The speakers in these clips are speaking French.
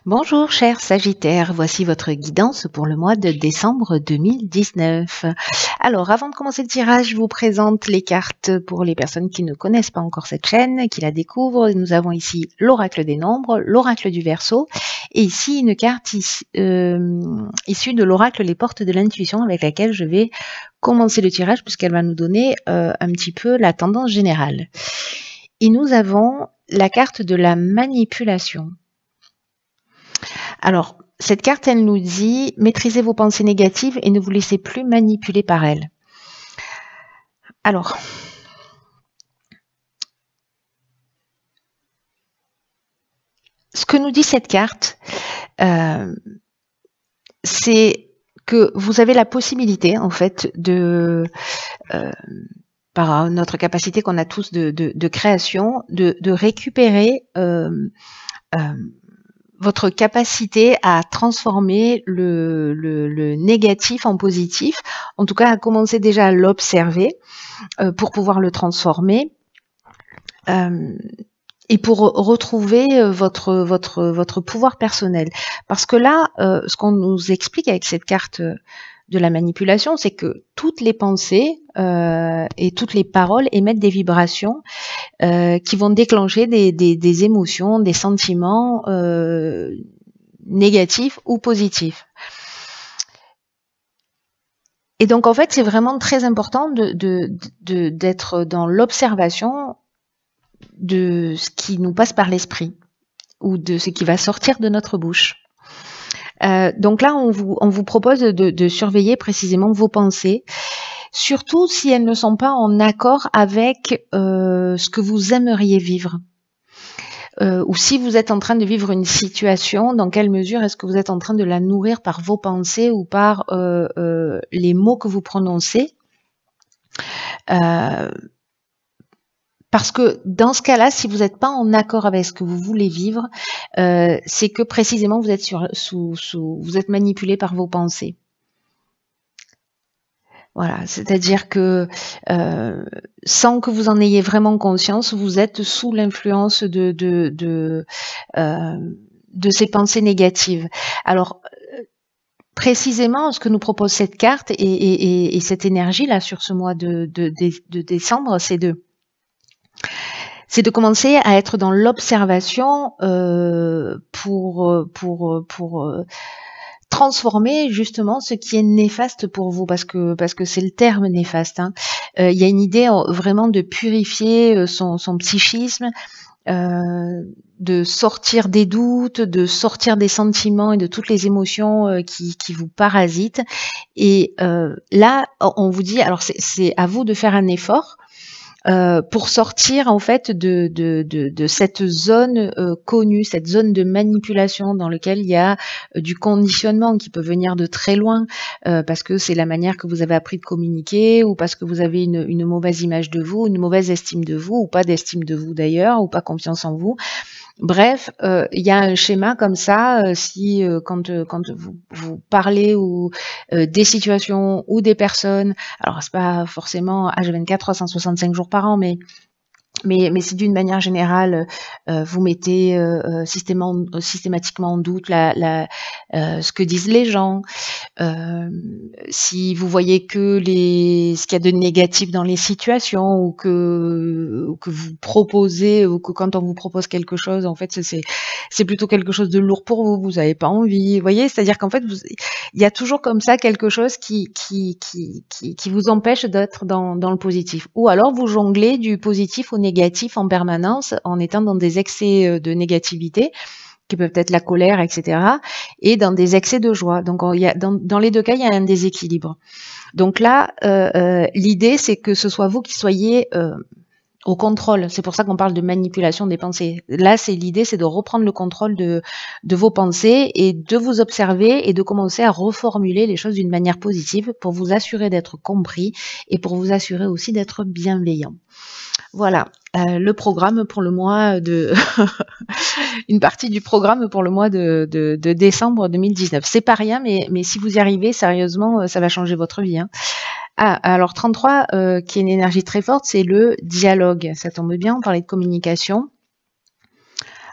Bonjour chers Sagittaires, voici votre guidance pour le mois de décembre 2019. Alors avant de commencer le tirage, je vous présente les cartes pour les personnes qui ne connaissent pas encore cette chaîne, qui la découvrent. Nous avons ici l'oracle des nombres, l'oracle du Verseau et ici une carte issue de l'oracle les portes de l'intuition avec laquelle je vais commencer le tirage puisqu'elle va nous donner un petit peu la tendance générale. Et nous avons la carte de la manipulation. Alors, cette carte, elle nous dit « Maîtrisez vos pensées négatives et ne vous laissez plus manipuler par elles ». Alors, ce que nous dit cette carte, c'est que vous avez la possibilité, en fait, par notre capacité qu'on a tous de création, de récupérer votre capacité à transformer le négatif en positif, en tout cas à commencer déjà à l'observer pour pouvoir le transformer et pour retrouver votre pouvoir personnel. Parce que là, ce qu'on nous explique avec cette carte de la manipulation, c'est que toutes les pensées et toutes les paroles émettent des vibrations qui vont déclencher des émotions, des sentiments négatifs ou positifs. Et donc en fait, c'est vraiment très important d'être dans l'observation de ce qui nous passe par l'esprit ou de ce qui va sortir de notre bouche. Donc là, on vous propose de surveiller précisément vos pensées, surtout si elles ne sont pas en accord avec ce que vous aimeriez vivre. Ou si vous êtes en train de vivre une situation, dans quelle mesure est-ce que vous êtes en train de la nourrir par vos pensées ou par les mots que vous prononcez. Parce que dans ce cas-là, si vous n'êtes pas en accord avec ce que vous voulez vivre, c'est que précisément vous êtes vous êtes manipulé par vos pensées. Voilà, c'est-à-dire que sans que vous en ayez vraiment conscience, vous êtes sous l'influence de ces pensées négatives. Alors, précisément, ce que nous propose cette carte et cette énergie-là sur ce mois de décembre, c'est de commencer à être dans l'observation pour transformer justement ce qui est néfaste pour vous, parce que c'est le terme néfaste. Hein. Il y a une idée vraiment de purifier son psychisme, de sortir des doutes, de sortir des sentiments et de toutes les émotions qui vous parasitent. Et là, on vous dit, alors c'est à vous de faire un effort pour sortir en fait de cette zone connue, cette zone de manipulation dans laquelle il y a du conditionnement qui peut venir de très loin parce que c'est la manière que vous avez appris de communiquer ou parce que vous avez une mauvaise image de vous, une mauvaise estime de vous ou pas d'estime de vous d'ailleurs ou pas confiance en vous. Bref, il y a un schéma comme ça, quand vous parlez ou des situations ou des personnes, alors c'est pas forcément H24 365 jours par an, mais c'est d'une manière générale, vous mettez systématiquement en doute ce que disent les gens. Si vous voyez que ce qu'il y a de négatif dans les situations ou que vous proposez ou que quand on vous propose quelque chose, en fait, c'est plutôt quelque chose de lourd pour vous. Vous n'avez pas envie. Vous voyez, c'est-à-dire qu'en fait, il y a toujours comme ça quelque chose qui vous empêche d'être dans le positif. Ou alors vous jonglez du positif au négatif en permanence en étant dans des excès de négativité qui peuvent être la colère, etc. et dans des excès de joie. Donc dans les deux cas, il y a un déséquilibre. Donc là, l'idée, c'est que ce soit vous qui soyez au contrôle. C'est pour ça qu'on parle de manipulation des pensées. Là, l'idée, c'est de reprendre le contrôle de vos pensées et de vous observer et de commencer à reformuler les choses d'une manière positive pour vous assurer d'être compris et pour vous assurer aussi d'être bienveillant. Voilà, le programme pour le mois de une partie du programme pour le mois de décembre 2019. C'est pas rien, mais si vous y arrivez, sérieusement, ça va changer votre vie. Hein. Ah, alors 33, qui est une énergie très forte, c'est le dialogue. Ça tombe bien, on parlait de communication.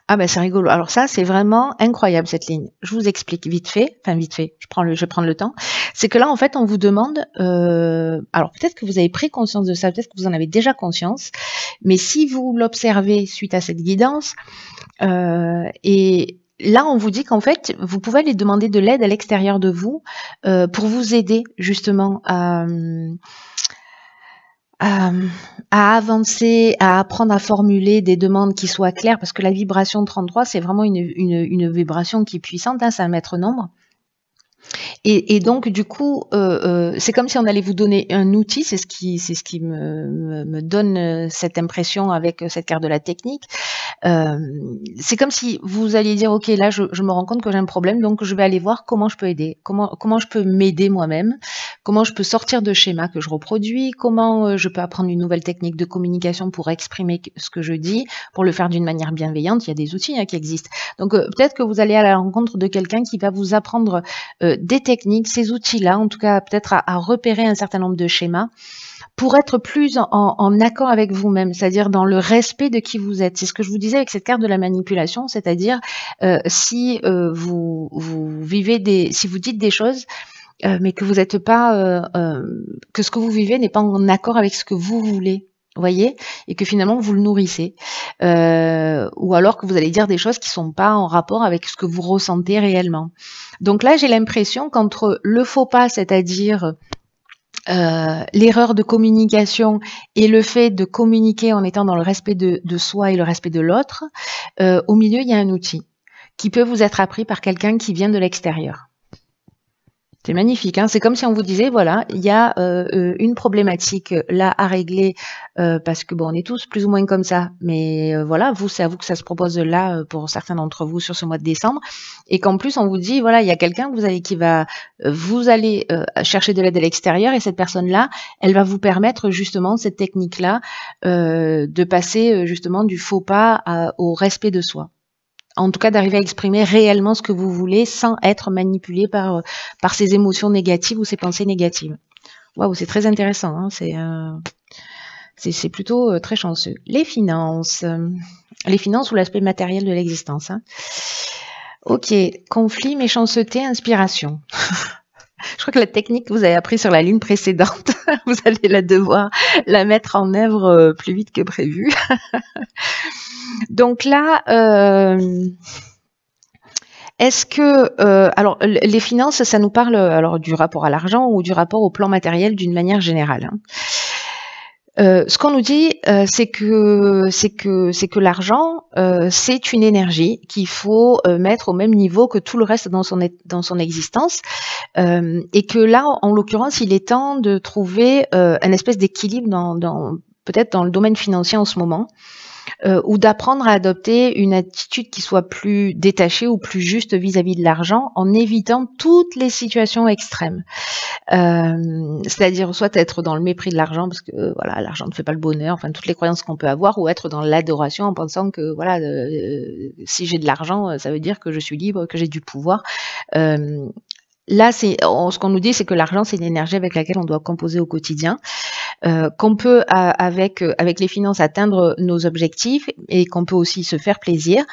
Ah ben c'est rigolo. Alors ça, c'est vraiment incroyable cette ligne. Je vous explique vite fait, enfin vite fait, je vais prendre le temps. C'est que là, en fait, on vous demande, alors peut-être que vous avez pris conscience de ça, peut-être que vous en avez déjà conscience, mais si vous l'observez suite à cette guidance, et là, on vous dit qu'en fait, vous pouvez aller demander de l'aide à l'extérieur de vous pour vous aider justement à avancer, à apprendre à formuler des demandes qui soient claires, parce que la vibration 33, c'est vraiment une vibration qui est puissante, hein, c'est un maître nombre. Et donc, du coup, c'est comme si on allait vous donner un outil, c'est ce qui me donne cette impression avec cette carte de la technique. C'est comme si vous alliez dire, ok, là, je me rends compte que j'ai un problème, donc je vais aller voir comment je peux aider, comment je peux m'aider moi-même, comment je peux sortir de schémas que je reproduis, comment je peux apprendre une nouvelle technique de communication pour exprimer ce que je dis, pour le faire d'une manière bienveillante. Il y a des outils qui existent. Donc, peut-être que vous allez à la rencontre de quelqu'un qui va vous apprendre des techniques, ces outils-là, en tout cas peut-être à repérer un certain nombre de schémas pour être plus en accord avec vous-même, c'est-à-dire dans le respect de qui vous êtes. C'est ce que je vous disais avec cette carte de la manipulation, c'est-à-dire si vous vivez si vous dites des choses, mais que vous n'êtes pas, que ce que vous vivez n'est pas en accord avec ce que vous voulez. Voyez, et que finalement vous le nourrissez, ou alors que vous allez dire des choses qui sont pas en rapport avec ce que vous ressentez réellement. Donc là, j'ai l'impression qu'entre le faux pas, c'est-à-dire l'erreur de communication et le fait de communiquer en étant dans le respect de soi et le respect de l'autre, au milieu, il y a un outil qui peut vous être appris par quelqu'un qui vient de l'extérieur. C'est magnifique, hein. C'est comme si on vous disait, voilà, il y a une problématique là à régler, parce que bon, on est tous plus ou moins comme ça, mais voilà, vous, c'est à vous que ça se propose là pour certains d'entre vous sur ce mois de décembre, et qu'en plus on vous dit, voilà, il y a quelqu'un que vous allez chercher de l'aide à l'extérieur, et cette personne-là, elle va vous permettre justement cette technique-là de passer justement du faux pas au respect de soi. En tout cas, d'arriver à exprimer réellement ce que vous voulez sans être manipulé par ces émotions négatives ou ces pensées négatives. Waouh, c'est très intéressant, hein, c'est plutôt très chanceux. Les finances ou l'aspect matériel de l'existence. Hein. Ok, conflit, méchanceté, inspiration. Je crois que la technique que vous avez appris sur la ligne précédente, vous allez devoir la mettre en œuvre plus vite que prévu. Donc là, est-ce que, alors les finances, ça nous parle alors du rapport à l'argent ou du rapport au plan matériel d'une manière générale. Hein. Ce qu'on nous dit, c'est que l'argent, c'est une énergie qu'il faut mettre au même niveau que tout le reste dans son existence, et que là, en l'occurrence, il est temps de trouver un espèce d'équilibre peut-être dans le domaine financier en ce moment. Ou d'apprendre à adopter une attitude qui soit plus détachée ou plus juste vis-à-vis de l'argent en évitant toutes les situations extrêmes. C'est-à-dire soit être dans le mépris de l'argent parce que voilà, l'argent ne fait pas le bonheur, enfin toutes les croyances qu'on peut avoir, ou être dans l'adoration en pensant que voilà, si j'ai de l'argent, ça veut dire que je suis libre, que j'ai du pouvoir. Là, ce qu'on nous dit, c'est que l'argent, c'est une énergie avec laquelle on doit composer au quotidien, qu'on peut, avec les finances, atteindre nos objectifs et qu'on peut aussi se faire plaisir,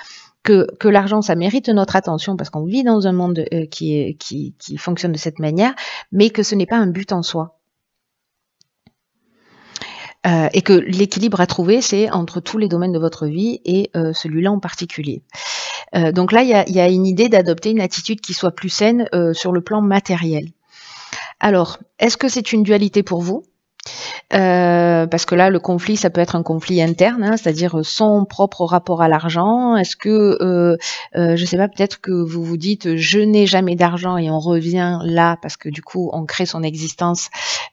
que l'argent, ça mérite notre attention parce qu'on vit dans un monde qui fonctionne de cette manière, mais que ce n'est pas un but en soi. Et que l'équilibre à trouver, c'est entre tous les domaines de votre vie et celui-là en particulier. Donc là, il y a une idée d'adopter une attitude qui soit plus saine sur le plan matériel. Alors, est-ce que c'est une dualité pour vous ? Parce que là, le conflit, ça peut être un conflit interne, hein, c'est-à-dire son propre rapport à l'argent. Est-ce que, je sais pas, peut-être que vous vous dites, je n'ai jamais d'argent et on revient là parce que du coup, on crée son existence,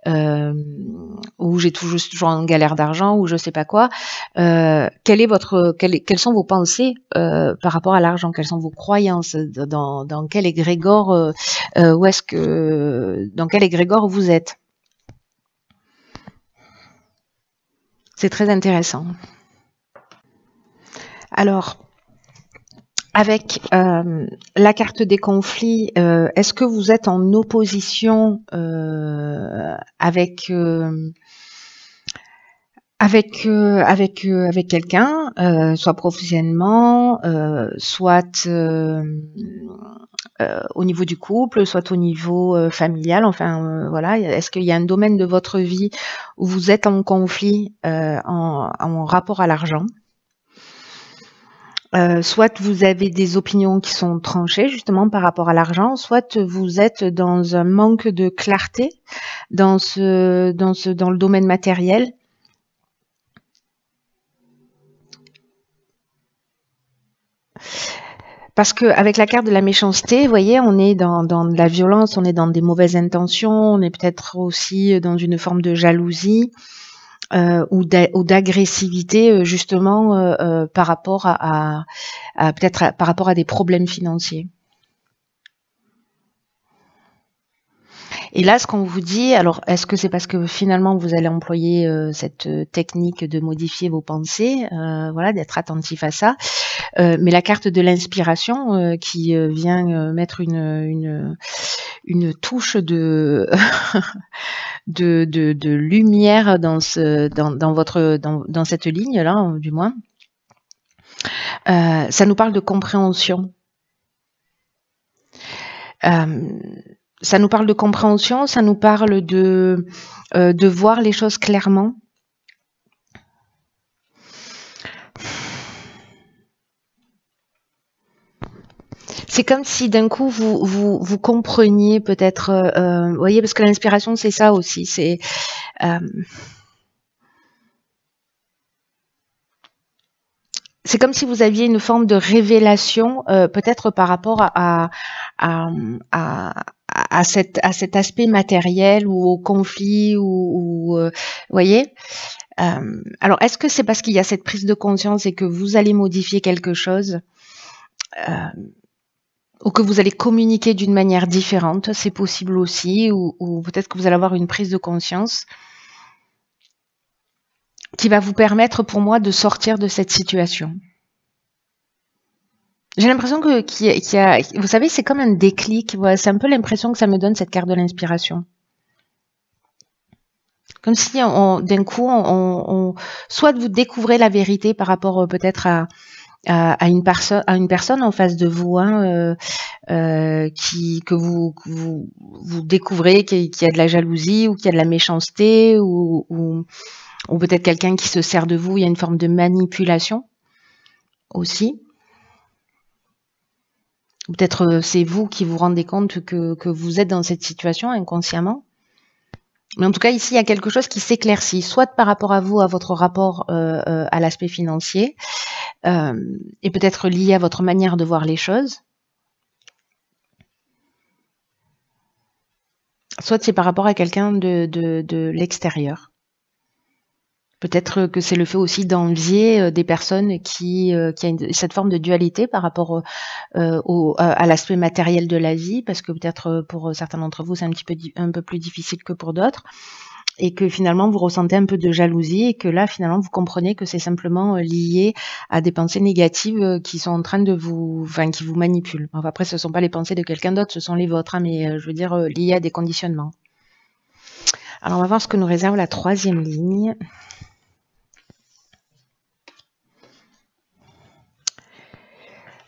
ou j'ai toujours en galère d'argent ou je sais pas quoi. Quelles sont vos pensées par rapport à l'argent? Quelles sont vos croyances? Dans quel égrégore, dans quel égrégore vous êtes? C'est très intéressant. Alors, avec la carte des conflits, est-ce que vous êtes en opposition avec avec quelqu'un, soit professionnellement, soit au niveau du couple, soit au niveau familial. Enfin, voilà. Est-ce qu'il y a un domaine de votre vie où vous êtes en conflit en rapport à l'argent? Soit vous avez des opinions qui sont tranchées justement par rapport à l'argent, soit vous êtes dans un manque de clarté dans le domaine matériel. Parce qu'avec la carte de la méchanceté, vous voyez, on est dans de la violence, on est dans des mauvaises intentions, on est peut-être aussi dans une forme de jalousie ou d'agressivité justement par rapport peut-être par rapport à des problèmes financiers. Et là, ce qu'on vous dit, alors est-ce que c'est parce que finalement vous allez employer cette technique de modifier vos pensées, voilà, d'être attentif à ça, mais la carte de l'inspiration qui vient mettre une touche de de lumière dans cette ligne là, du moins, ça nous parle de compréhension. Ça nous parle de compréhension, ça nous parle de voir les choses clairement. C'est comme si d'un coup vous compreniez peut-être, vous voyez, parce que l'inspiration c'est ça aussi, c'est comme si vous aviez une forme de révélation, peut-être par rapport à cet aspect matériel ou au conflit ou vous voyez. Alors, est-ce que c'est parce qu'il y a cette prise de conscience et que vous allez modifier quelque chose ou que vous allez communiquer d'une manière différente? C'est possible aussi, ou peut-être que vous allez avoir une prise de conscience qui va vous permettre, pour moi, de sortir de cette situation. J'ai l'impression qu'il y a, vous savez, c'est comme un déclic. Voilà, c'est un peu l'impression que ça me donne, cette carte de l'inspiration. Comme si d'un coup, soit vous découvrez la vérité par rapport peut-être à une personne en face de vous, hein, que vous découvrez qu'il y a de la jalousie ou qu'il y a de la méchanceté ou peut-être quelqu'un qui se sert de vous. Il y a une forme de manipulation aussi. Peut-être c'est vous qui vous rendez compte que vous êtes dans cette situation inconsciemment. Mais en tout cas, ici, il y a quelque chose qui s'éclaircit, soit par rapport à vous, à votre rapport à l'aspect financier, et peut-être lié à votre manière de voir les choses. Soit c'est par rapport à quelqu'un de l'extérieur. Peut-être que c'est le fait aussi d'envier des personnes qui a cette forme de dualité par rapport à l'aspect matériel de la vie, parce que peut-être pour certains d'entre vous, c'est un peu plus difficile que pour d'autres, et que finalement vous ressentez un peu de jalousie, et que là finalement vous comprenez que c'est simplement lié à des pensées négatives qui sont en train de qui vous manipulent. Enfin, après, ce ne sont pas les pensées de quelqu'un d'autre, ce sont les vôtres, hein, mais je veux dire liées à des conditionnements. Alors on va voir ce que nous réserve la troisième ligne.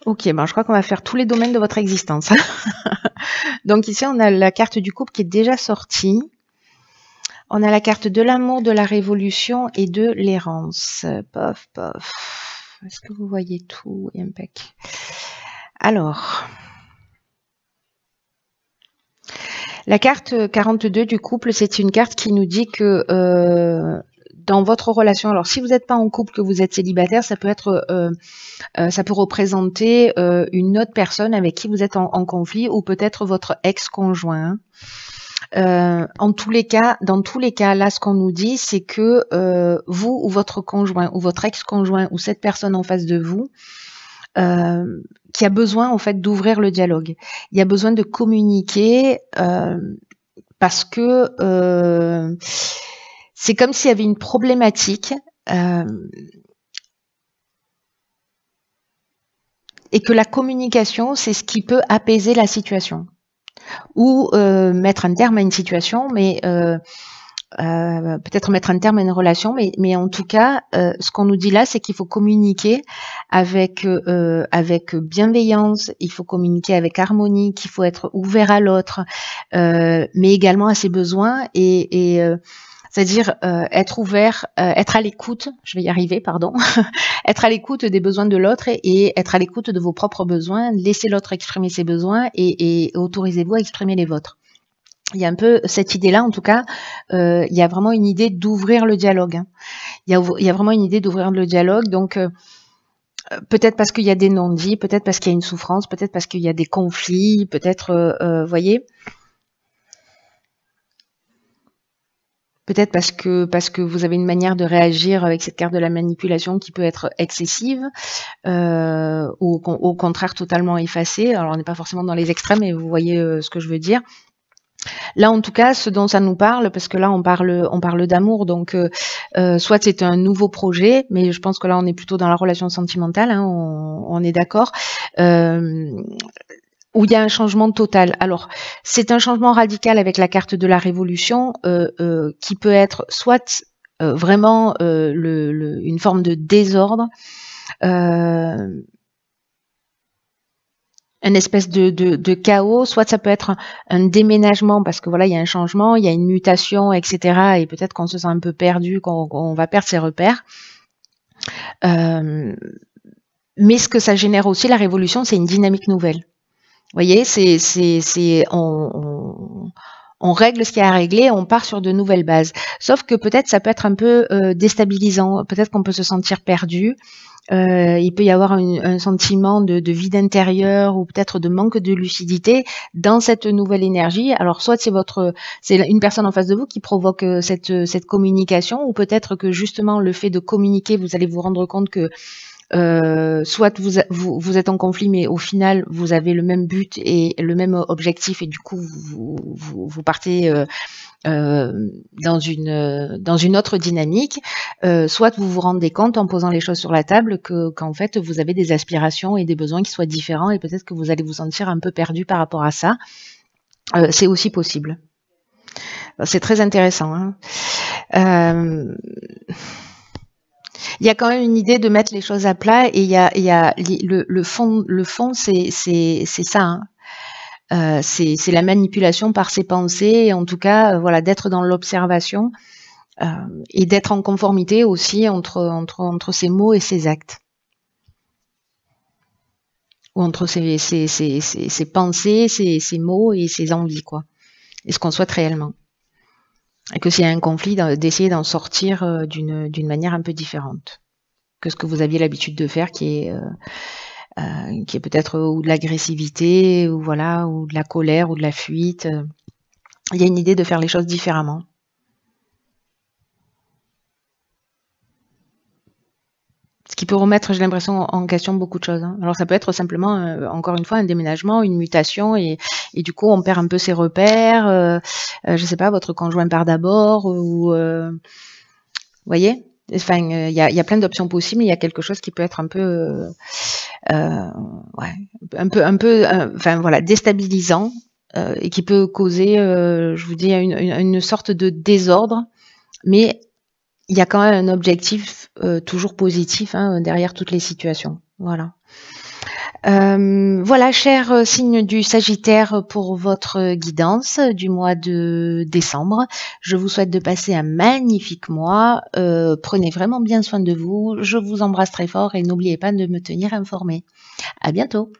Ok, ben je crois qu'on va faire tous les domaines de votre existence. Donc ici, on a la carte du couple qui est déjà sortie. On a la carte de l'amour, de la révolution et de l'errance. Pof, pof. Est-ce que vous voyez tout? Impec. Alors, la carte 42 du couple, c'est une carte qui nous dit que dans votre relation, alors si vous n'êtes pas en couple, que vous êtes célibataire, ça peut être, ça peut représenter une autre personne avec qui vous êtes en conflit, ou peut-être votre ex-conjoint. Dans tous les cas, là, ce qu'on nous dit, c'est que vous ou votre conjoint ou votre ex-conjoint ou cette personne en face de vous, qui a besoin en fait d'ouvrir le dialogue. Il y a besoin de communiquer parce que c'est comme s'il y avait une problématique et que la communication, c'est ce qui peut apaiser la situation ou mettre un terme à une situation, mais peut-être mettre un terme à une relation, mais en tout cas, ce qu'on nous dit là, c'est qu'il faut communiquer avec bienveillance, il faut communiquer avec harmonie, qu'il faut être ouvert à l'autre, mais également à ses besoins c'est-à-dire être ouvert, être à l'écoute, je vais y arriver, pardon, être à l'écoute des besoins de l'autre et être à l'écoute de vos propres besoins, laissez l'autre exprimer ses besoins et autorisez-vous à exprimer les vôtres. Il y a un peu cette idée-là, en tout cas, il y a vraiment une idée d'ouvrir le dialogue. Hein. Il y a vraiment une idée d'ouvrir le dialogue, donc peut-être parce qu'il y a des non-dits, peut-être parce qu'il y a une souffrance, peut-être parce qu'il y a des conflits, peut-être, voyez, peut-être parce que vous avez une manière de réagir avec cette carte de la manipulation qui peut être excessive, ou au contraire totalement effacée. Alors on n'est pas forcément dans les extrêmes, mais vous voyez ce que je veux dire. Là, en tout cas, ce dont ça nous parle, parce que là, on parle d'amour, donc soit c'est un nouveau projet, mais je pense que là, on est plutôt dans la relation sentimentale, hein, on est d'accord, où il y a un changement total. Alors, c'est un changement radical avec la carte de la révolution, qui peut être soit vraiment une forme de désordre, une espèce de chaos, soit ça peut être un déménagement parce que voilà, il y a un changement, il y a une mutation, etc. Et peut-être qu'on se sent un peu perdu, qu'on va perdre ses repères. Mais ce que ça génère aussi, la révolution, c'est une dynamique nouvelle. Vous voyez, on règle ce qu'il y a à régler, on part sur de nouvelles bases. Sauf que peut-être ça peut être un peu déstabilisant, peut-être qu'on peut se sentir perdu. Il peut y avoir un sentiment de vide intérieur ou peut-être de manque de lucidité dans cette nouvelle énergie. Alors soit c'est une personne en face de vous qui provoque cette communication, ou peut-être que justement le fait de communiquer, vous allez vous rendre compte que soit vous êtes en conflit, mais au final vous avez le même but et le même objectif, et du coup vous partez dans une autre dynamique, soit vous vous rendez compte en posant les choses sur la table qu'en fait vous avez des aspirations et des besoins qui soient différents, et peut-être que vous allez vous sentir un peu perdu par rapport à ça. C'est aussi possible. C'est très intéressant. Hein. Il y a quand même une idée de mettre les choses à plat, et il y a le fond, c'est ça. Hein. C'est la manipulation par ses pensées, et en tout cas, voilà, d'être dans l'observation et d'être en conformité aussi entre ses mots et ses actes, ou entre ses pensées, ses mots et ses envies, quoi, et ce qu'on souhaite réellement. Et que s'il y a un conflit, d'essayer d'en sortir d'une manière un peu différente que ce que vous aviez l'habitude de faire, qui est peut-être ou de l'agressivité, ou voilà, ou de la colère, ou de la fuite. Il y a une idée de faire les choses différemment. Ce qui peut remettre, j'ai l'impression, en question beaucoup de choses. Hein. Alors ça peut être simplement, encore une fois, un déménagement, une mutation, et du coup on perd un peu ses repères. Je sais pas, votre conjoint part d'abord, ou vous voyez. Enfin, il y a plein d'options possibles. Il y a quelque chose qui peut être un peu, enfin voilà, déstabilisant, et qui peut causer, je vous dis, une sorte de désordre, mais il y a quand même un objectif toujours positif, hein, derrière toutes les situations. Voilà. Voilà, cher signe du Sagittaire, pour votre guidance du mois de décembre. Je vous souhaite de passer un magnifique mois. Prenez vraiment bien soin de vous. Je vous embrasse très fort et n'oubliez pas de me tenir informée. À bientôt.